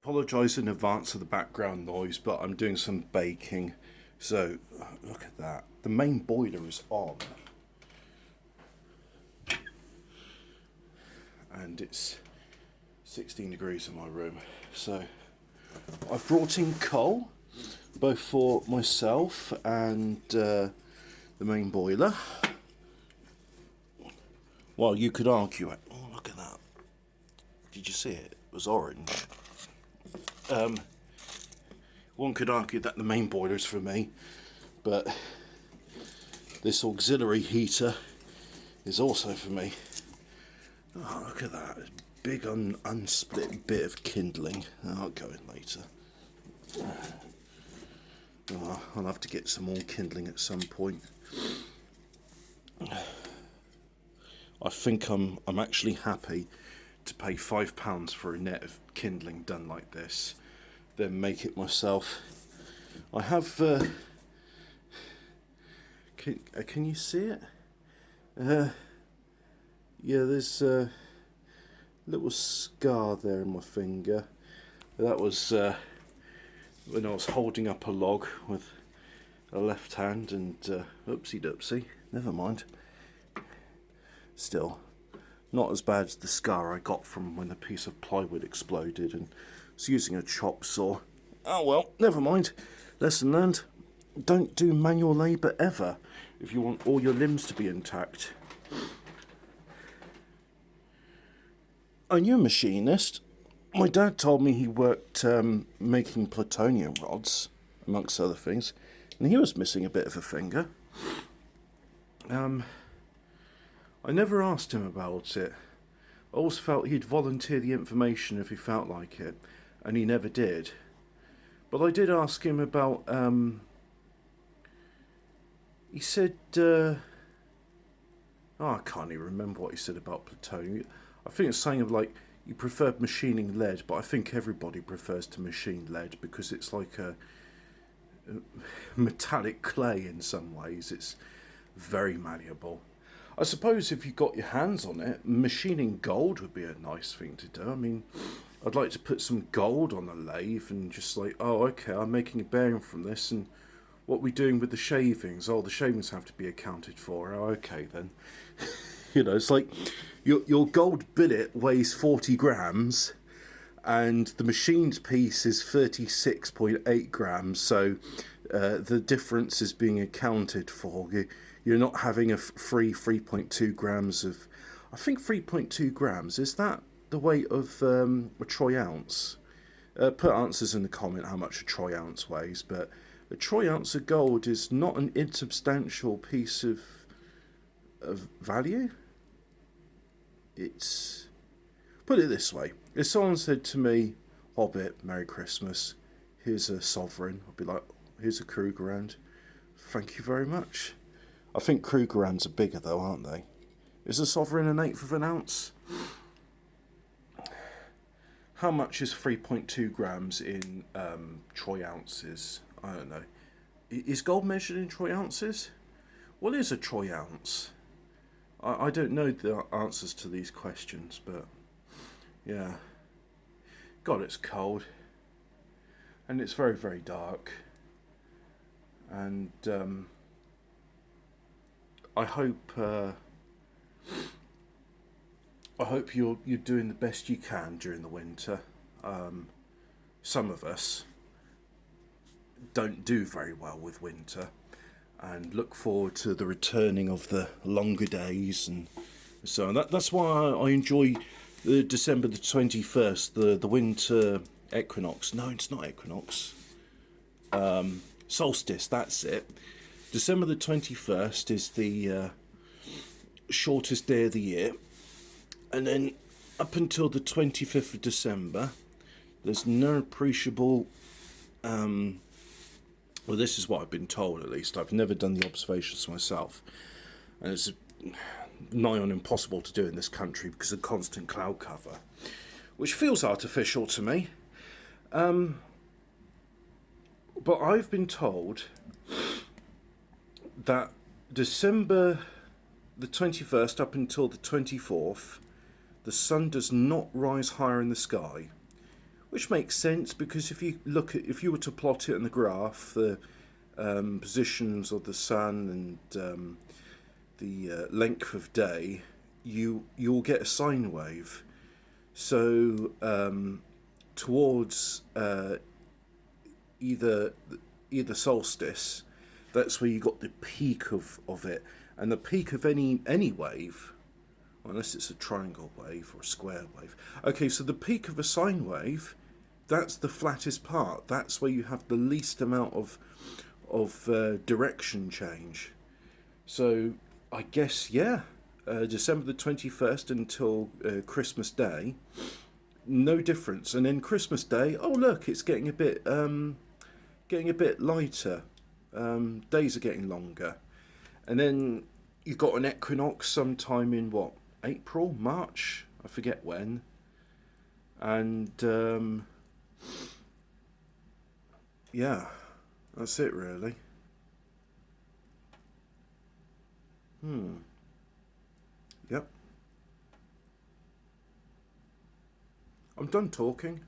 Apologise in advance for the background noise, but I'm doing some baking. So, look at that. The main boiler is on. And it's 16 degrees in my room. So, I've brought in coal, both for myself and the main boiler. Well, you could argue it. Oh, look at that. Did you see it? It was orange. One could argue that the main boiler is for me, but this auxiliary heater is also for me. Oh, look at that. Big unsplit bit of kindling. I'll go in later. Oh, I'll have to get some more kindling at some point. I think I'm actually happy to pay £5 for a net of kindling done like this, then make it myself. I have can you see it? Yeah, there's a little scar there in my finger. That was when I was holding up a log with a left hand, and oopsie doopsie, never mind. Still, not as bad as the scar I got from when a piece of plywood exploded and was using a chop saw. Oh well, never mind. Lesson learned. Don't do manual labour ever if you want all your limbs to be intact. I knew a machinist. My dad told me he worked making plutonium rods, amongst other things, and he was missing a bit of a finger. I never asked him about it. I always felt he'd volunteer the information if he felt like it, and he never did. But I did ask him about, he said, oh, I can't even remember what he said about plutonium. I think it's saying of like, you preferred machining lead, but I think everybody prefers to machine lead because it's like a metallic clay in some ways. It's very malleable. I suppose if you got your hands on it, machining gold would be a nice thing to do. I mean, I'd like to put some gold on a lathe and just like, oh, okay, I'm making a bearing from this, and what are we doing with the shavings? Oh, the shavings have to be accounted for. Oh, okay then. You know, it's like your gold billet weighs 40 grams and the machined piece is 36.8 grams, so the difference is being accounted for. You're not having a free 3.2 grams of... I think 3.2 grams, is that the weight of a troy ounce? Put answers in the comment how much a troy ounce weighs, but a troy ounce of gold is not an insubstantial piece of value. It's... Put it this way, if someone said to me, Hobbit, Merry Christmas, here's a sovereign, I'd be like, here's a Krugerrand, thank you very much. I think Krugerrands are bigger though, aren't they? Is a sovereign an eighth of an ounce? How much is 3.2 grams in troy ounces? I don't know. Is gold measured in troy ounces? What is a troy ounce? I don't know the answers to these questions, but yeah. God, it's cold. And it's very, very dark. And I hope you're doing the best you can during the winter. Some of us don't do very well with winter and look forward to the returning of the longer days, and so that's why I enjoy the December the 21st, the winter equinox. No, it's not equinox. Solstice, that's it. December the 21st is the shortest day of the year, and then up until the 25th of December there's no appreciable well, this is what I've been told, at least. I've never done the observations myself, and it's nigh on impossible to do in this country because of constant cloud cover, which feels artificial to me. But I've been told that December the 21st up until the 24th, the sun does not rise higher in the sky, which makes sense because if you were to plot it in the graph, the positions of the sun and the length of day, you'll get a sine wave. So towards either either solstice, that's where you got the peak of it, and the peak of any wave, unless it's a triangle wave or a square wave. Okay, so the peak of a sine wave, that's the flattest part. That's where you have the least amount of direction change. So I guess yeah, December the 21st until Christmas Day, no difference. And then Christmas Day, oh look, it's getting a bit lighter. Days are getting longer, and then you've got an equinox sometime in what, April, March, I forget when, and yeah, that's it really. Yep, I'm done talking.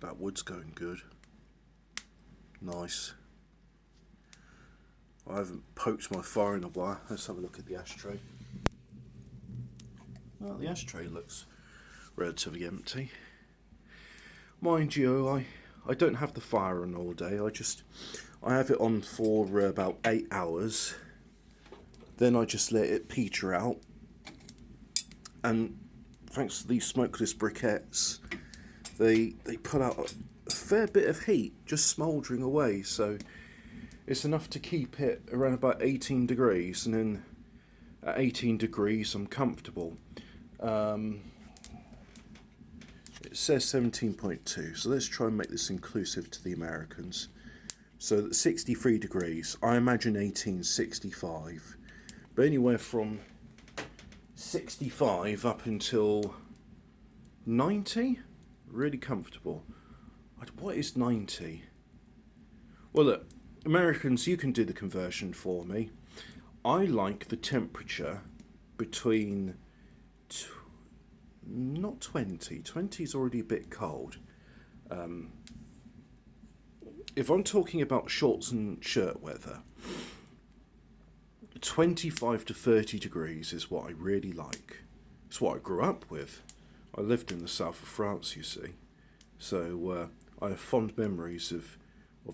That wood's going good. Nice. I haven't poked my fire in a while. Let's have a look at the ashtray. Well, the ashtray looks relatively empty. Mind you, I don't have the fire on all day. I have it on for about 8 hours. Then I just let it peter out. And thanks to these smokeless briquettes, they put out a fair bit of heat just smouldering away. So it's enough to keep it around about 18 degrees. And then at 18 degrees, I'm comfortable. It says 17.2, so let's try and make this inclusive to the Americans. So that's 63 degrees. I imagine 1865, but anywhere from 65 up until 90, really comfortable. What is 90? Well, look, Americans, you can do the conversion for me. I like the temperature between not 20. 20 is already a bit cold. If I'm talking about shorts and shirt weather, 25 to 30 degrees is what I really like. It's what I grew up with. I lived in the south of France, you see. So I have fond memories of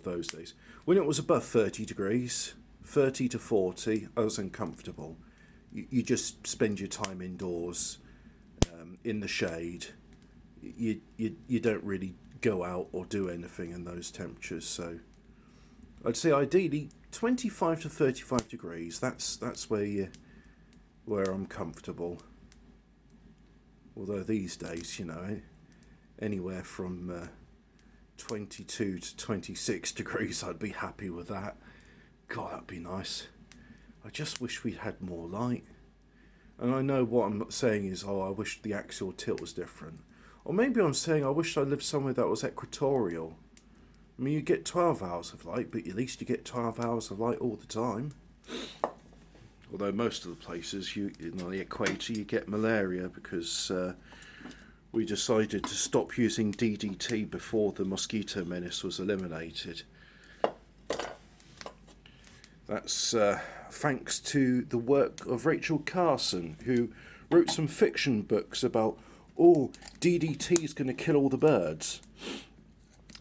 those days. When it was above 30 degrees, 30 to 40, I was uncomfortable. You just spend your time indoors, in the shade. You don't really go out or do anything in those temperatures. So I'd say ideally 25 to 35 degrees. That's where I'm comfortable. Although these days, anywhere from 22 to 26 degrees, I'd be happy with that. God, that'd be nice. I just wish we'd had more light. And I know what I'm saying is, I wish the axial tilt was different. Or maybe I'm saying I wish I lived somewhere that was equatorial. I mean, you get 12 hours of light, but at least you get 12 hours of light all the time. Although most of the places, on the equator, you get malaria because we decided to stop using DDT before the mosquito menace was eliminated. That's thanks to the work of Rachel Carson, who wrote some fiction books about, DDT is going to kill all the birds.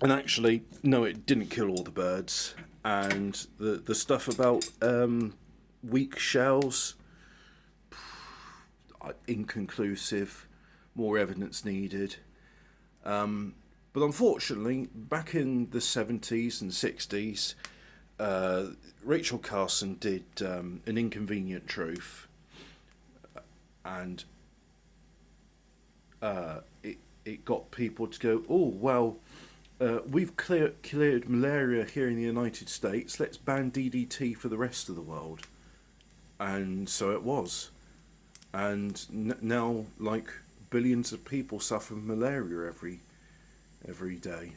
And actually, no, it didn't kill all the birds. And the stuff about weak shells, inconclusive, more evidence needed. But unfortunately, back in the 70s and 60s, Rachel Carson did An Inconvenient Truth, and it got people to go, we've cleared malaria here in the United States, let's ban DDT for the rest of the world. And so it was. And now, like, billions of people suffer from malaria every day.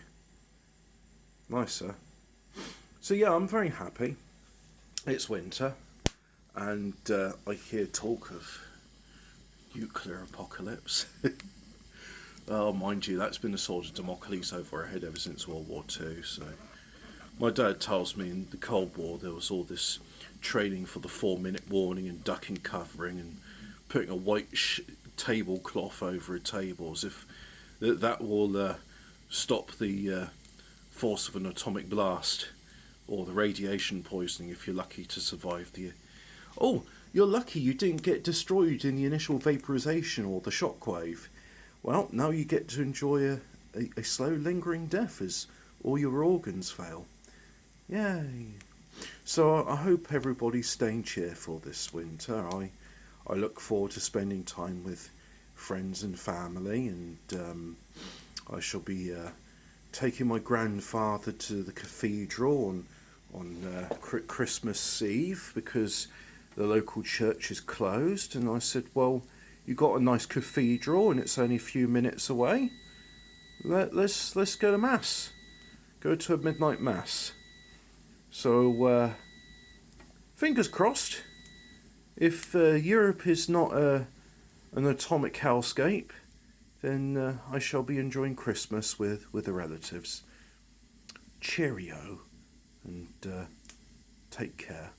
Nicer. So yeah, I'm very happy. It's winter, and I hear talk of nuclear apocalypse. Oh, mind you, that's been the sword of Damocles over our head ever since World War Two. So my dad tells me in the Cold War there was all this training for the 4 minute warning and ducking covering and putting a white tablecloth over a table as if that will stop the force of an atomic blast or the radiation poisoning if you're lucky to survive the. Oh, you're lucky you didn't get destroyed in the initial vaporization or the shockwave. Well, now you get to enjoy a slow, lingering death as all your organs fail. Yay! So I hope everybody's staying cheerful this winter. I look forward to spending time with friends and family, and I shall be taking my grandfather to the cathedral on Christmas Eve because the local church is closed. And I said, well, you got a nice cathedral and it's only a few minutes away. Let's go to mass. Go to a midnight mass. So fingers crossed. If Europe is not an atomic hellscape, then I shall be enjoying Christmas with the relatives. Cheerio, and take care.